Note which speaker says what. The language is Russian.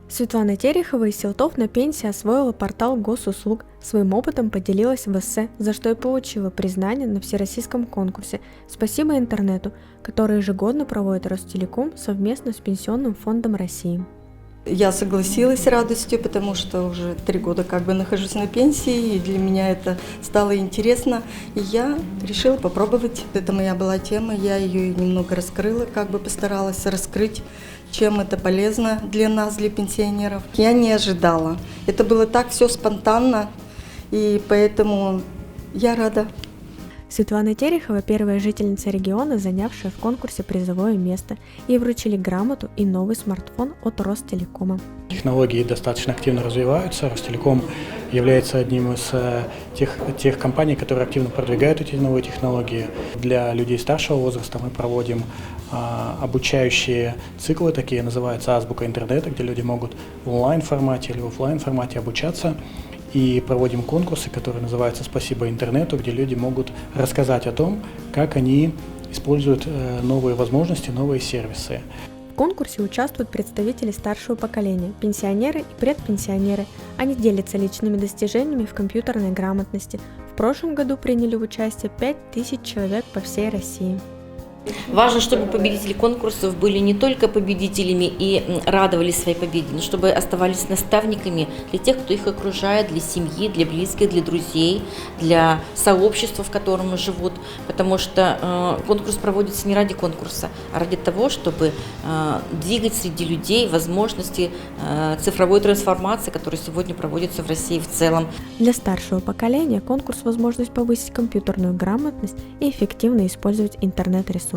Speaker 1: Светлана Терехова из Селтов на пенсии освоила портал госуслуг, своим опытом поделилась в эссе, за что и получила признание на всероссийском конкурсе «Спасибо интернету», который ежегодно проводит Ростелеком совместно с Пенсионным фондом России.
Speaker 2: Я согласилась с радостью, потому что уже 3 года нахожусь на пенсии, и для меня это стало интересно. И я решила попробовать. Это моя была тема, я ее немного раскрыла, постаралась раскрыть, чем это полезно для нас, для пенсионеров. Я не ожидала. Это было так все спонтанно, и поэтому я рада.
Speaker 1: Светлана Терехова – первая жительница региона, занявшая в конкурсе призовое место. Ей вручили грамоту и новый смартфон от Ростелекома.
Speaker 3: Технологии достаточно активно развиваются. Ростелеком является одним из тех компаний, которые активно продвигают эти новые технологии. Для людей старшего возраста мы проводим обучающие циклы, такие называются «Азбука интернета», где люди могут в онлайн-формате или в офлайн-формате обучаться. И проводим конкурсы, которые называются «Спасибо интернету», где люди могут рассказать о том, как они используют новые возможности, новые сервисы.
Speaker 1: В конкурсе участвуют представители старшего поколения, пенсионеры и предпенсионеры. Они делятся личными достижениями в компьютерной грамотности. В прошлом году приняли участие 5000 человек по всей России.
Speaker 4: Важно, чтобы победители конкурсов были не только победителями и радовались своей победе, но чтобы оставались наставниками для тех, кто их окружает, для семьи, для близких, для друзей, для сообщества, в котором живут. Потому что конкурс проводится не ради конкурса, а ради того, чтобы двигать среди людей возможности цифровой трансформации, которая сегодня проводится в России в целом.
Speaker 1: Для старшего поколения конкурс – возможность повысить компьютерную грамотность и эффективно использовать интернет-ресурсы.